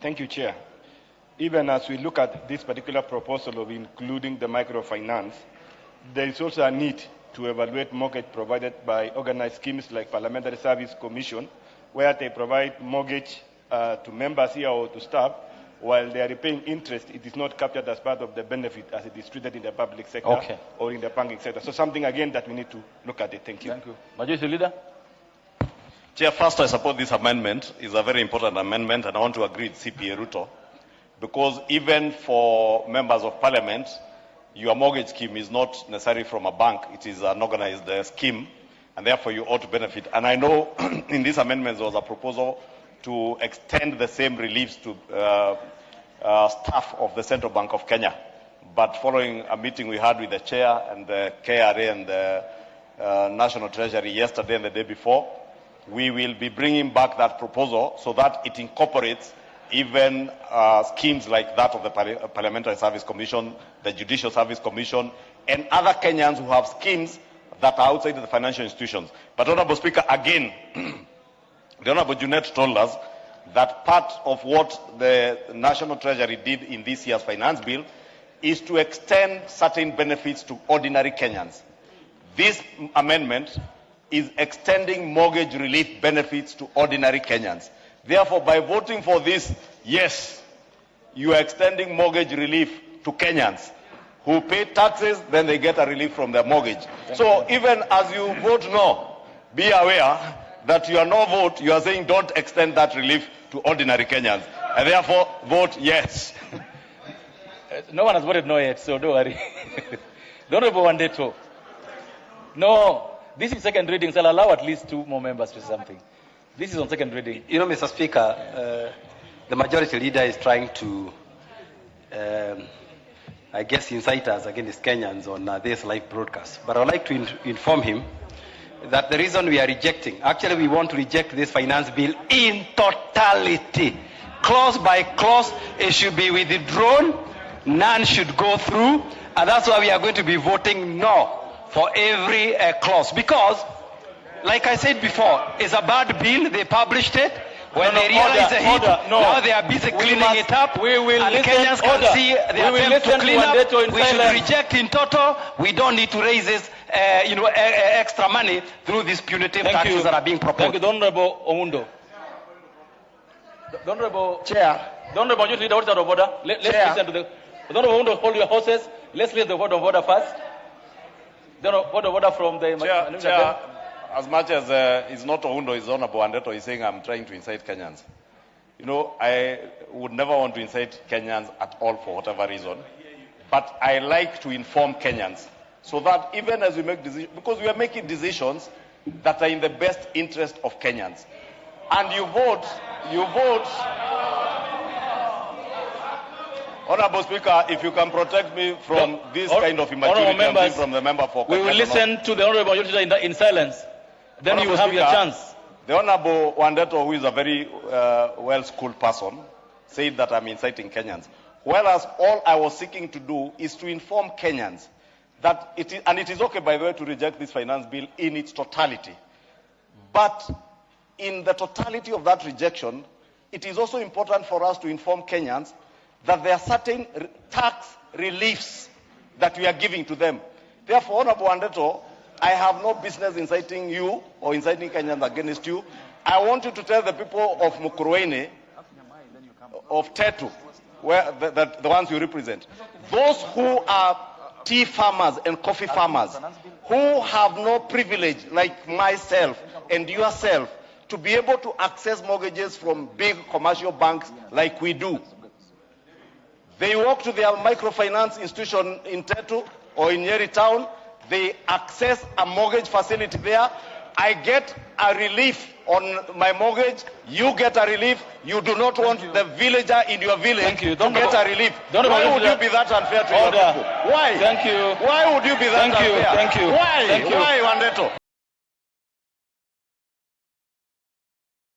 Thank you, Chair. Even as we look at this particular proposal of including the microfinance, there is also a need to evaluate mortgage provided by organized schemes like Parliamentary Service Commission, where they provide mortgage to members here or to staff, while they are repaying interest. It is not captured as part of the benefit as it is treated in the public sector or in the banking sector. So something, again, that we need to look at it. Thank you. Thank you. Majority Leader. Chair, first I support this amendment. It's a very important amendment, and I want to agree with CPA Ruto, because even for members of parliament, your mortgage scheme is not necessarily from a bank. It is an organized scheme, and therefore you ought to benefit. And I know in this amendment there was a proposal to extend the same reliefs to staff of the Central Bank of Kenya. But following a meeting we had with the chair and the KRA and the National Treasury yesterday and the day before, we will be bringing back that proposal so that it incorporates even schemes like that of the Parliamentary Service Commission, the Judicial Service Commission, and other Kenyans who have schemes that are outside of the financial institutions. But, Honorable Speaker, again, the Honorable Junet told us that part of what the National Treasury did in this year's finance bill is to extend certain benefits to ordinary Kenyans. This amendment is extending mortgage relief benefits to ordinary Kenyans. Therefore, by voting for this, yes, you are extending mortgage relief to Kenyans who pay taxes, then they get a relief from their mortgage. So even as you vote no, be aware that your no vote, you are saying don't extend that relief to ordinary Kenyans. And therefore, vote yes. No one has voted no yet, so don't worry. The Honorable Wandeto. No, this is second reading, so I'll allow at least 2 more members to say something. This is on second reading. You know, Mr. Speaker, the majority leader is trying to, I guess, incite us against Kenyans on this live broadcast. But I'd like to inform him that the reason we are rejecting, actually we want to reject this finance bill in totality. Clause by clause, it should be withdrawn, none should go through, and that's why we are going to be voting no for every clause. Because, like I said before, it's a bad bill, they published it. When they realize the heat, now they are busy cleaning it up, and Kenyans can see the attempt to clean up. We should reject in total. We don't need to raise this, extra money through these punitive taxes that are being proposed. Thank you, Honorable Omundo. Honorable Chair. Honorable Majority Leader, out of order. Let's listen to the Honorable Omundo. Hold your horses. Let's listen to the word of order first. The word of order from the Chair. As much as it's not Oundo, it's Honorable Wandeto, he's saying I'm trying to incite Kenyans. You know, I would never want to incite Kenyans at all for whatever reason. But I like to inform Kenyans so that even as we make decisions, because we are making decisions that are in the best interest of Kenyans. And you vote. Honorable Speaker, if you can protect me from this kind of immaturity I'm from the member for we will listen to the Honorable Majority Leader in silence. Then you will have your chance. The Honorable Wandeto, who is a very well-schooled person, said that I'm inciting Kenyans. Whereas all I was seeking to do is to inform Kenyans that it is, and it is okay, by the way, to reject this finance bill in its totality. But in the totality of that rejection, it is also important for us to inform Kenyans that there are certain tax reliefs that we are giving to them. Therefore, Honorable Wandeto, I have no business inciting you or inciting Kenyans against you. I want you to tell the people of Mukurweini, of Tetu, where the ones you represent, those who are tea farmers and coffee farmers, who have no privilege, like myself and yourself, to be able to access mortgages from big commercial banks like we do. They walk to their microfinance institution in Tetu or in Nyeri town, they access a mortgage facility there. I get a relief on my mortgage. You get a relief. You do not want the villager in your village to get a relief. Why would you be that unfair to your people? Why? Thank you. Why would you be that unfair? Thank you. Why? Why, Wandeto?